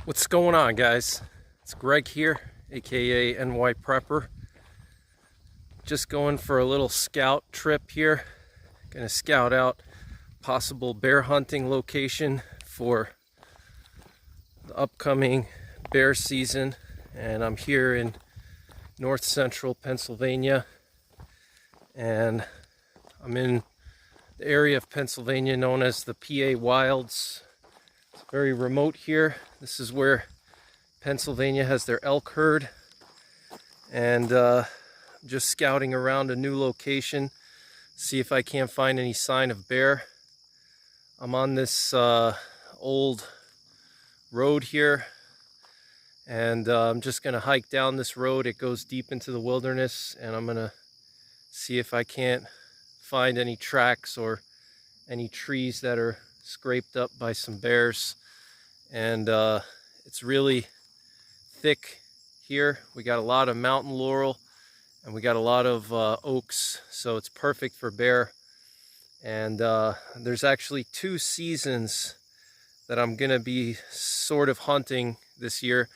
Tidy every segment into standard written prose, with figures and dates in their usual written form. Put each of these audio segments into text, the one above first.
What's going on, guys? It's Greg here, aka NYPrepper. Just going for a little scout trip here. Gonna scout out possible bear hunting location for the upcoming bear season. And I'm here in north central Pennsylvania. And I'm in the area of Pennsylvania known as the PA Wilds. It's very remote here. This is where Pennsylvania has their elk herd, and just scouting around a new location, see if I can't find any sign of bear. I'm on this old road here, and I'm just gonna hike down this road. It goes deep into the wilderness, and I'm gonna see if I can't find any tracks or any trees that are scraped up by some bears. And it's really thick here. We got a lot of mountain laurel and we got a lot of oaks, so it's perfect for bear. And there's actually 2 seasons that I'm gonna be sort of hunting this year.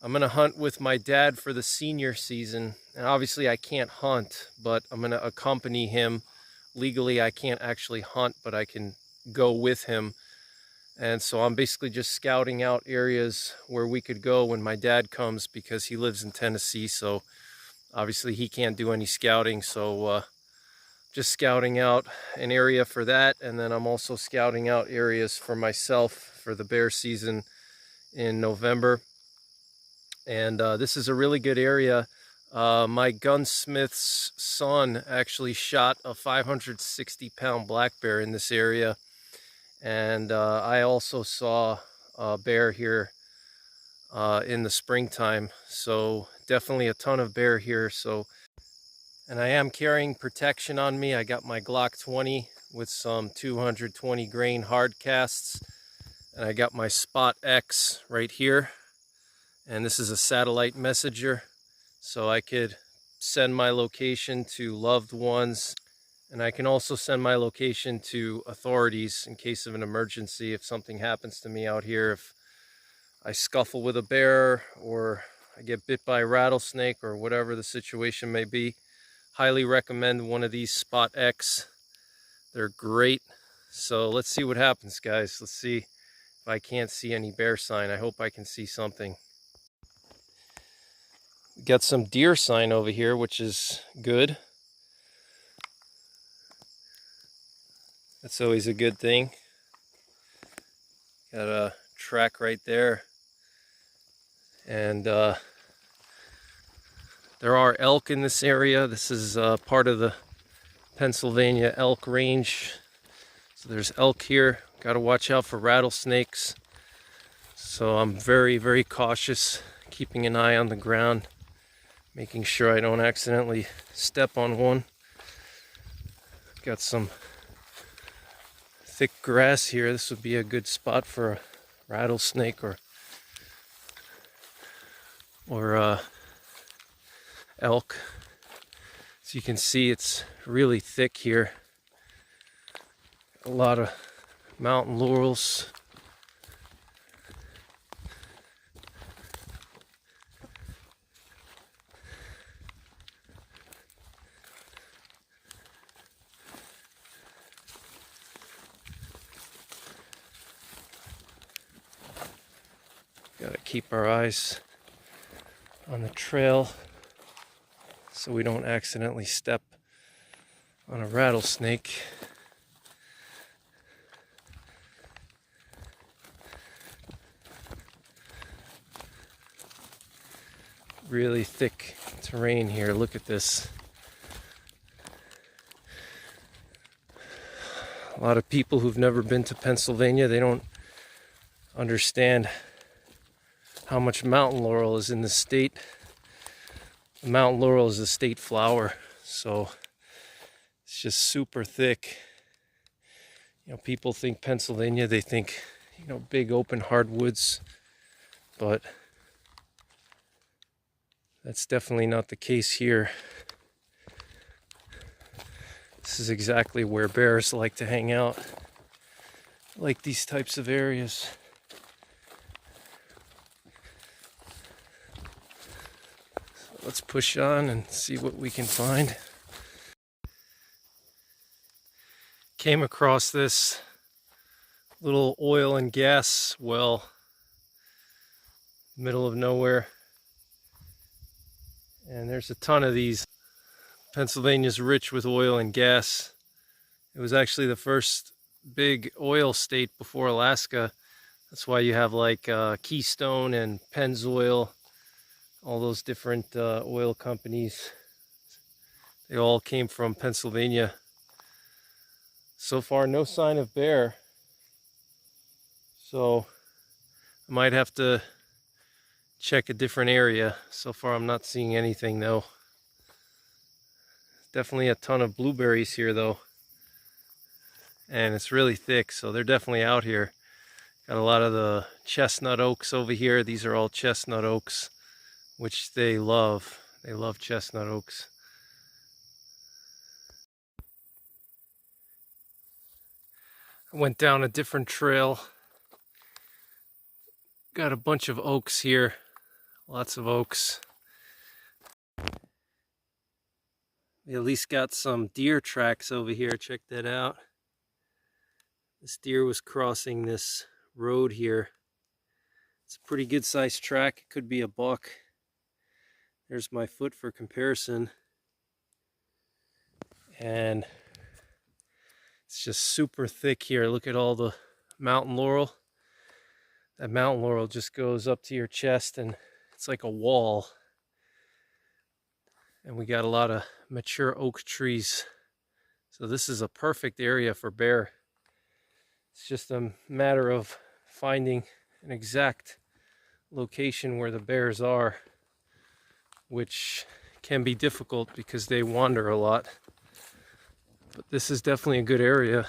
I'm gonna hunt with my dad for the senior season, and obviously I can't hunt, but I'm gonna accompany him. Legally I can't actually hunt, but I can go with him. And so I'm basically just scouting out areas where we could go when my dad comes, because he lives in Tennessee, so obviously he can't do any scouting. So just scouting out an area for that, and then I'm also scouting out areas for myself for the bear season in November. And this is a really good area. My gunsmith's son actually shot a 560-pound black bear in this area. And I also saw a bear here in the springtime, so definitely a ton of bear here. So, and I am carrying protection on me. I got my Glock 20 with some 220 grain hard casts, and I got my Spot X right here. And this is a satellite messenger, so I could send my location to loved ones. And I can also send my location to authorities in case of an emergency if something happens to me out here. If I scuffle with a bear or I get bit by a rattlesnake or whatever the situation may be. Highly recommend one of these Spot X. They're great. So let's see what happens, guys. Let's see if I can't see any bear sign. I hope I can see something. We got some deer sign over here, which is good. That's always a good thing. Got a track right there. And there are elk in this area. This is part of the Pennsylvania elk range. So there's elk here. Got to watch out for rattlesnakes. So I'm very, very cautious, keeping an eye on the ground, making sure I don't accidentally step on one. Got some thick grass here. This would be a good spot for a rattlesnake or elk. So you can see it's really thick here. A lot of mountain laurels. Gotta keep our eyes on the trail so we don't accidentally step on a rattlesnake. Really thick terrain here. Look at this. A lot of people who've never been to Pennsylvania, they don't understand how much mountain laurel is in the state. The mountain laurel is the state flower, so it's just super thick. You know, people think Pennsylvania, they think, you know, big open hardwoods, but that's definitely not the case here. This is exactly where bears like to hang out, like these types of areas. let's push on and see what we can find. Came across this little oil and gas well, middle of nowhere, and there's a ton of these. Pennsylvania's rich with oil and gas. It was actually the first big oil state before Alaska. That's why you have like Keystone and Pennzoil, all those different oil companies. They all came from Pennsylvania. So far, no sign of bear. So I might have to check a different area. So far, I'm not seeing anything though. Definitely a ton of blueberries here though. And it's really thick, so they're definitely out here. Got a lot of the chestnut oaks over here. These are all chestnut oaks, which they love. They love chestnut oaks. I went down a different trail. Got a bunch of oaks here. Lots of oaks. We at least got some deer tracks over here. Check that out. This deer was crossing this road here. It's a pretty good sized track. It could be a buck. There's my foot for comparison. And it's just super thick here. Look at all the mountain laurel. That mountain laurel just goes up to your chest and it's like a wall. And we got a lot of mature oak trees. So this is a perfect area for bear. It's just a matter of finding an exact location where the bears are, which can be difficult because they wander a lot. But this is definitely a good area.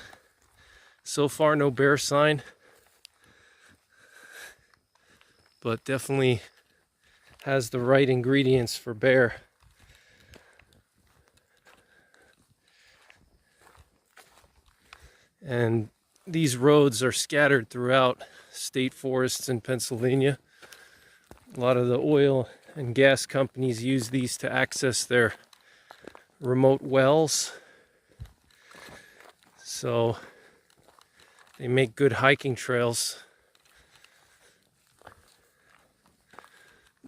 So far, no bear sign, but definitely has the right ingredients for bear. And these roads are scattered throughout state forests in Pennsylvania. A lot of the oil and gas companies use these to access their remote wells. So they make good hiking trails.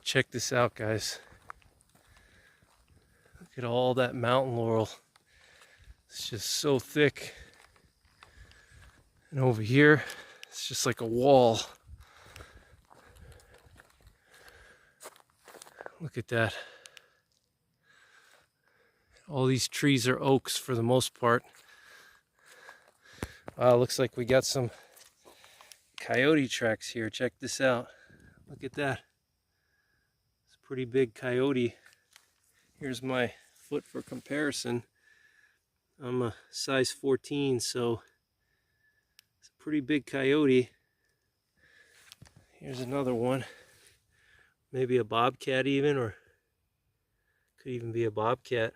Check this out, guys. Look at all that mountain laurel. It's just so thick. And over here, it's just like a wall. Look at that. All these trees are oaks for the most part. Looks like we got some coyote tracks here. Check this out. Look at that. It's a pretty big coyote. Here's my foot for comparison. I'm a size 14, so it's a pretty big coyote. Here's another one. Maybe a bobcat even, or could even be a bobcat.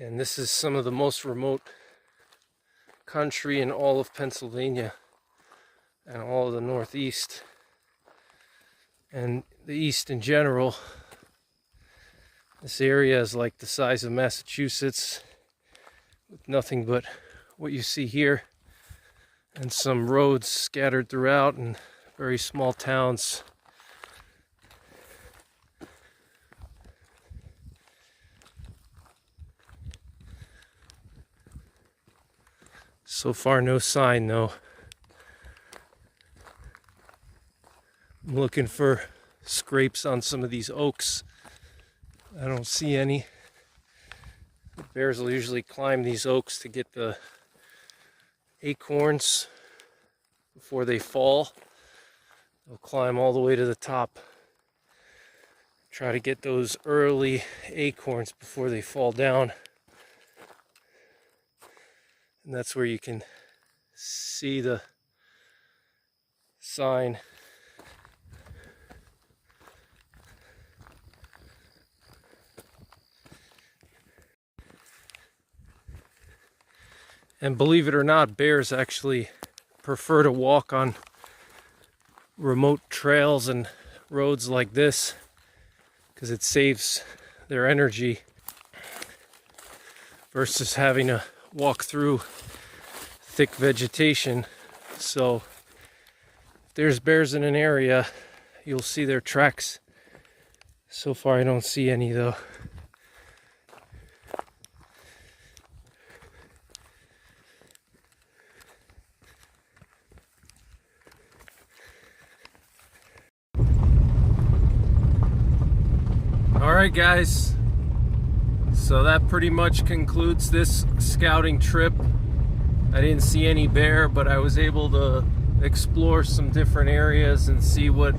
And this is some of the most remote country in all of Pennsylvania and all of the Northeast and the East in general. This area is like the size of Massachusetts, with nothing but what you see here and some roads scattered throughout and very small towns. So far, no sign though. I'm looking for scrapes on some of these oaks. I don't see any. The bears will usually climb these oaks to get the acorns before they fall. They'll climb all the way to the top. Try to get those early acorns before they fall down. And that's where you can see the sign. And believe it or not, bears actually prefer to walk on remote trails and roads like this because it saves their energy versus having to walk through thick vegetation. So if there's bears in an area, you'll see their tracks. So far I don't see any though. Alright guys, so that pretty much concludes this scouting trip. I didn't see any bear, but I was able to explore some different areas and see what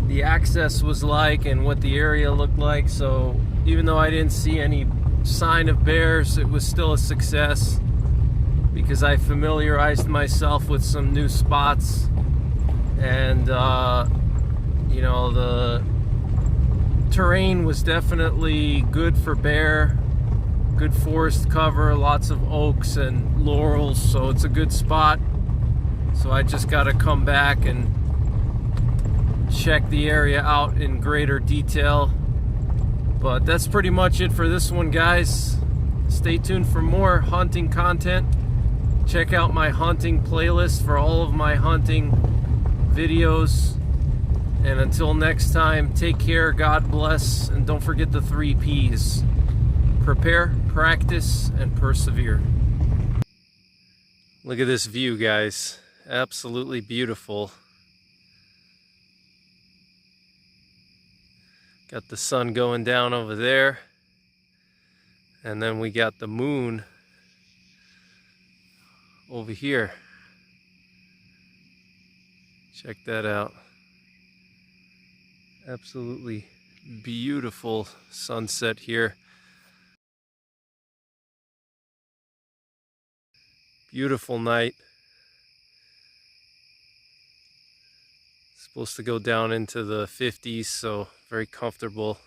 the access was like and what the area looked like. So even though I didn't see any sign of bears, it was still a success because I familiarized myself with some new spots. And you know, the terrain was definitely good for bear, good forest cover, lots of oaks and laurels, so it's a good spot. So I just got to come back and check the area out in greater detail. But that's pretty much it for this one, guys. Stay tuned for more hunting content. Check out my hunting playlist for all of my hunting videos. And until next time, take care, God bless, and don't forget the 3 P's. Prepare, practice, and persevere. Look at this view, guys. Absolutely beautiful. Got the sun going down over there. And then we got the moon over here. Check that out. Absolutely beautiful sunset here. Beautiful night. Supposed to go down into the 50s, so very comfortable.